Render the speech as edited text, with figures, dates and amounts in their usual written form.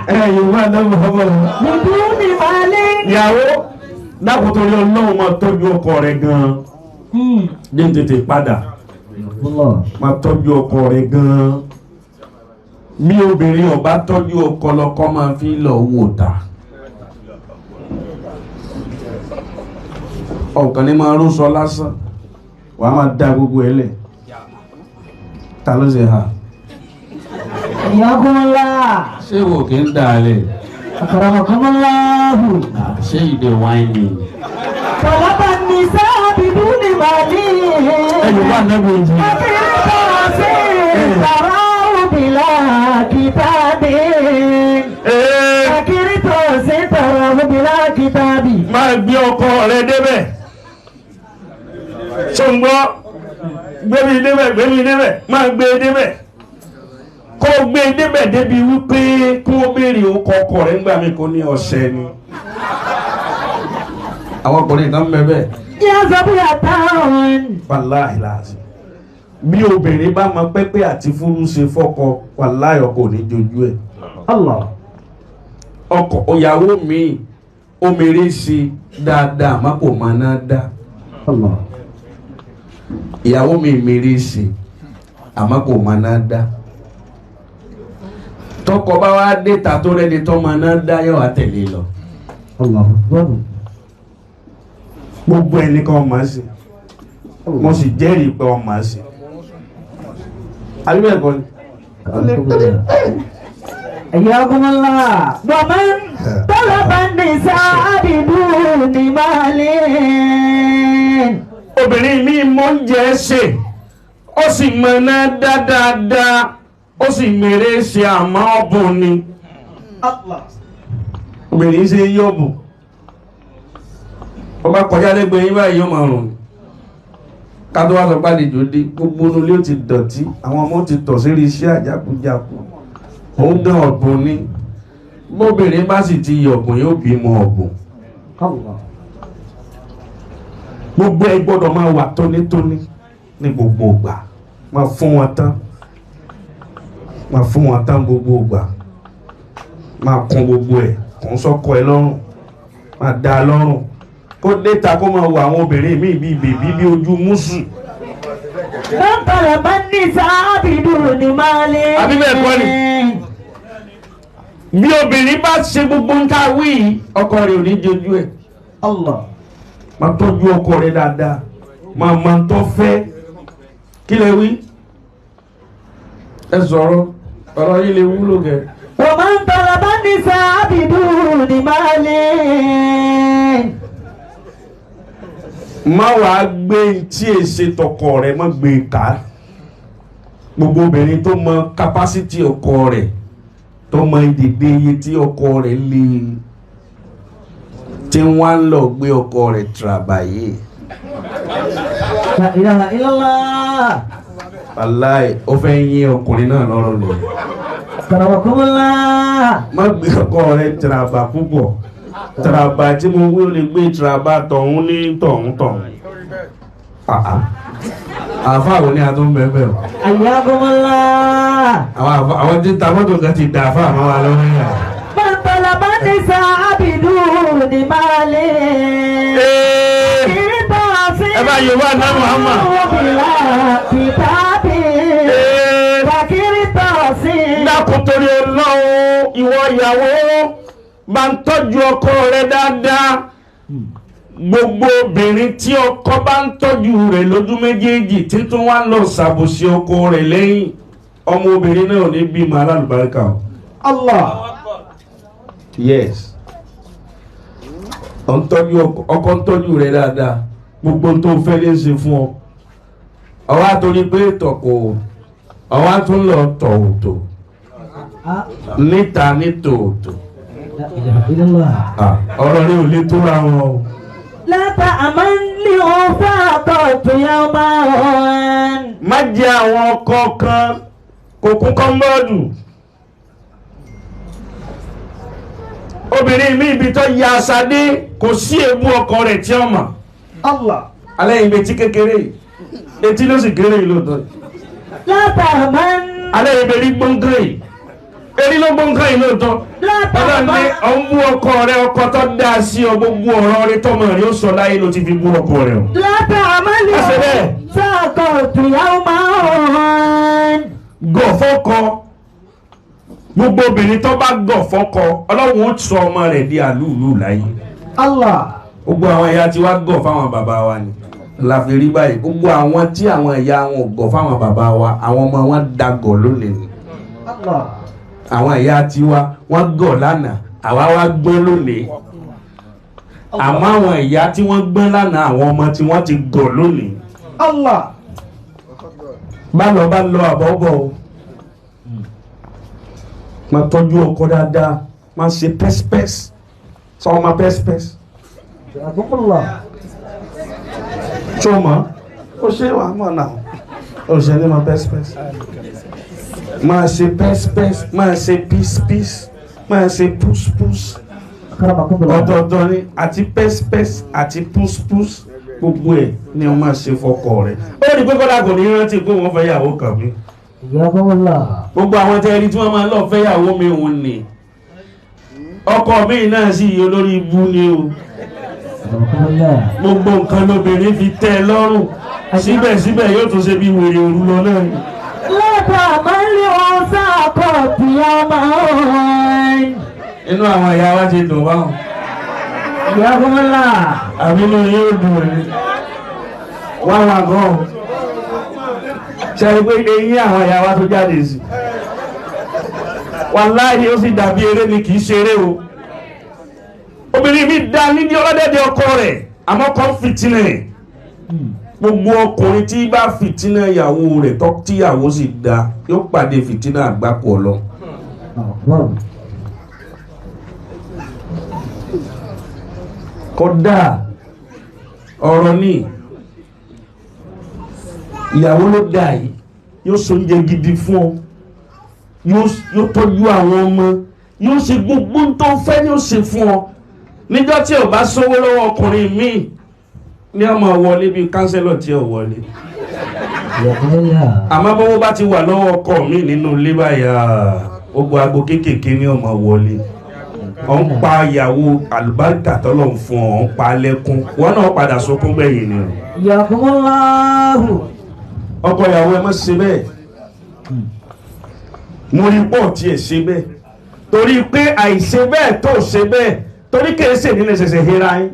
Yorùbá náà Muhammad. Biduni mali. Ìyàwó dákun torí Ọlọ́run máa tọ́jú ọkọ rẹ̀ gan-an. Dé tètè padà. Máa tọ́jú ọkọ rẹ̀ gan-an. Bí obìnrin ò bá tọ́jú ọkọ lọ́kọ máa fi lọ wò ta. Ọ̀kan ní máa rú sọ lásán. Wàá máa dá gbogbo ẹ̀ lẹ̀. Ta ló ṣe ha? Yakumullah. Ṣé wò kí ń dà lẹ̀? Akramakumullah. Ṣé ìdè wáìnì? Talaba nisa biduni mali. Yorùbá náà bó jù. Tarau bila kitabi. Akirito se tarau bila kitabi. Máa gbé ọkọ rẹ débẹ̀. Ṣọ́ngbọ́ gbé mi débẹ̀, máa gbé débẹ̀. Kó gbé débẹ̀ débi wípé kó béèrè ọkọ rẹ̀ ńgbà mi kò ní ọ̀sẹ̀ ni. Àwọn ọkùnrin kan mẹ́bẹ̀. Yá sọ́bù àtàwọn. Wàláhì láàzì. Bí obìnrin bá mọ pẹ́pẹ́ àti fúrú ṣe fọ́kọ, wàláhì ọkọ ò ní jojú ẹ̀. Allah. Ọkọ ìyàwó mi ó mèrè ṣe dáadáa má kò máa ná dá. Allah. Ìyàwó mi mèrè ṣe àmọ́ kò máa ná dá. Tọkọ bá wá dé ta tó rẹni tó máa ná dá yóò wá tẹ̀lé lọ. Allah. Gbogbo ẹni kan máa ṣe. Mo sì jẹ́rìí pé wọ́n máa ṣe. Àbí ẹ̀kọ́ ni. Yakumullah. Waman talaba nisa biduni mali. Obìnrin mi mọ̀ ń jẹ́ ṣe, ó sì mọ̀ náà dáadáa, ó sì mèrè ṣe àmọ́ ọ̀bùn ni. Obìnrin ṣe yọ̀bùn. Ọba kọjá lẹ́gbẹ̀ẹ́ yín báyìí yóò máa rùn. Ká tó wá sọ pé àlejò dé, gbogbo inú ilé ó ti dọ̀tí, àwọn ọmọ ti tọ̀ sí iṣẹ́ àjákújákú. Òun dán ọ̀bùn ni. Bóbìnrin bá sì ti yọ̀bùn yóò bímọ ọ̀bùn. Gbogbo ẹ gbọ́dọ̀ máa wà tónítóní ní gbogbo ìgbà. Máa fún wọn tán. Máa fún wọn tán gbogbo ìgbà. Máa kún gbogbo ẹ̀. Kún sọ́kọ ẹ lọ́rùn. Máa dá a lọ́rùn. Kó déta kó máa wo àwọn obìnrin míì bíi bèbí bí ojú mùsù. Talaba nisa biduni mali. Àbí bẹ́ẹ̀ kọ́ ni. Bí obìnrin bá ṣe gbogbo ń ká wí, ọkọ rẹ̀ ò ní jojú ẹ̀. Allah. Máa tọ́jú ọkọ rẹ̀ dáadáa. Máa tọ́ fẹ́. Kí lẹ wí? Ẹ sọ̀rọ̀. Ọ̀rọ̀ yìí lè wúlò kẹ́. Waman talaba nisa biduni mali. Má wàá gbé tí èsè tọkọ rẹ̀ má gbé ká. Gbogbo obìnrin tó mọ capacity ọkọ rẹ̀, tó mọ ìdèdè iye tí ọkọ rẹ̀ lè, tí wọ́n á lọ gbé ọkọ rẹ̀ tìrabàyè. La ilaha illallah. Wàláì ó fẹ́ yín ọkùnrin náà lọ́rùn ni. Akramakumullah. Má gbé ọkọ rẹ̀ tìrabà púpọ̀. Tìrabà tí mo wí ó lè gbé tìrabà tọ̀hún ní tọ̀hún. Àfáà ni a tó ń bẹ́ẹ̀ bẹ́ẹ̀. Ayakumullah. Àwọn tí ta mọ́tò kan ti dà fáà máa wà lọ́wọ́ yà. Man talaba nisa biduni mali. Ẹ bá Yorùbá náà Muhammad. Dákun torí Ọlọ́run ìwọ ìyàwó máa ń tọ́jú ọkọ rẹ dáadáa. Gbogbo obìnrin tí ọkọ bá ń tọ́jú rẹ̀ lójú méjèèjì tí tún wá lọ ṣàbòsí ọkọ rẹ̀ lẹ́yìn, ọmọ obìnrin náà ní bímọ alálùbáríkà o. Allah. Yes. Ọkọ ń tọ́jú rẹ̀ dáadáa. Gbogbo tó fẹ́ lè ṣe fún ọ. Ọwọ́ àtòrí pé tọ̀kọ̀ ọwọ́ àtún lọ tọ̀ọ̀tọ̀ níta ní tòótọ́. Ọ̀rọ̀ rẹ̀ ò lè tó ra wọn o. Láta àmọ́ ní ọ̀fà àtọ̀tù yá máa hàn. Má jẹ́ àwọn ọkọ kan kò kún kọ́ńbọ́ọ̀dù. Obìnrin mi ibi tó ya aṣadé kò sí èébú ọkọ rẹ̀ tí ó mọ̀. Allah. Alẹ́ ìgbé tí kékeré etí ló sì kéré yìí lóòótọ́. Láta àmọ́. Alẹ́ ìgbé rí gbọ́ngàn yìí Èrí ló gbọ́n káyìn lóòótọ́. Ọlọ́run ní ọ̀n bú ọkọ rẹ̀ ọkọ tó dáa sí ọ gbogbo ọ̀rọ̀ rẹ̀ tọmọ rẹ̀ ó sọ láyé ló ti fi bú ọkọ rẹ̀ o. Láta àmàlì sáàkọ̀ tìyàwó máa ń. Gọ̀ fọ́kọ. Gbogbo obìnrin tó bá gọ̀ fọ́kọ Ọlọ́run ó sọ ọmọ rẹ̀ di àlúùlù láyé. Allah. Gbogbo àwọn ìyá tí wá gọ̀ fáwọn bàbá wa ni. Láfi rí báyìí gbogbo àwọn tí àwọn ìyá wọn gọ̀ fáwọn bàbá wa àwọn ọmọ wọn dàgọ̀ lónìí ni. Allah. Àwọn ìyá tiwa wọ́n gọ̀ lánàá àwa wá gbọ́n lónìí. Àmọ́ àwọn ìyá tí wọ́n gbọ́n lánàá àwọn ọmọ tí wọ́n ti gọ̀ lónìí. Allah. Bá lọ àbọ̀bọ̀ o. Máa tọ́jú ọkọ dáadáa máa ṣe pẹ́sipẹ́s sọ ọmọ pẹ́sipẹ́s. Tí o mọ̀ ó ṣe wà mọ̀ náà ó ṣe ní ma pẹ́sipẹ́s. Máa ṣe pẹ́sipẹ́s máa ṣe písipís máa ṣe púspús. Ọ̀tọ̀ọ̀tọ̀ ni àti pẹ́sipẹ́s àti púspús gbogbo ẹ̀ ni wọ́n máa ṣe fọkọ rẹ̀. Ó rí pé kọ́lá kò ní rántí pé wọ́n fẹ́ yàwó kàn mí. Gbogbo àwọn tẹ́rí tí wọ́n máa lọ fẹ́ yàwó mi òun ni ọkọ mi náà sì yí olórí ibú ni o. Gbogbo nǹkan lóbìnrin fi tẹ́ lọ́rùn síbẹ̀síbẹ̀ yóò tún ṣe bí wèrè òru lọ náà ni. Lọ́pọ̀ àmọ́lé wọn sáàkọ̀ tìyàwó máa ń. Inú àwọn ìyá wa ti dùn báwọn. Ìyàwó ńlá. Àbínú yóò dùn rẹ̀ wá wà gan. Ṣe pé eyín àwọn ìyá wa tó jáde sí wàláhì ó sì dàbí eré ni kìí ṣeré o. Obìnrin mi dá níbi ọlọ́dẹ̀dẹ̀ ọkọ rẹ̀ àmọ́ kan fìtínà ẹ̀. Gbogbo ọkùnrin tí bá fìtínà ìyàwó rẹ̀ tó tíyàwó sì dá yóò pàdé fìtínà àgbákò ọlọ. Kódà ọ̀rọ̀ ní ìyàwó ló dà yìí yóò so oúnjẹ gidi fún ọ yóò tọ́jú àwọn ọmọ yóò ṣe gbogbo tó fẹ́ yóò ṣe fún ọ. Níjọ́ tí ò bá sówó lọ́wọ́ ọkùnrin míì ní ọmọ wọlé bíi kánsẹ́lọ̀ tí ò wọlé. Àmọ́ bọ́wọ́ bá ti wà lọ́wọ́ ọkọ mi nínú ilé báyà gbogbo aago kéékèèké ní ọmọ wọlé. Ọ̀ ń pa ìyàwó àlùbáríkà tọ́lọ̀ ń fún ọ ń pa lẹ́kún wọ́n náà padà sọkún gbẹ̀yìn ni. Ọkọ ìyàwó ẹ má ṣe bẹ́ẹ̀. Mo rí pọ̀ tí ẹ ṣe bẹ́ẹ̀ torí pé àìṣe bẹ́ẹ̀ tó ṣe bẹ́ẹ̀ torí kèéṣe nílẹ̀ ṣẹ̀ṣẹ̀ hera yín.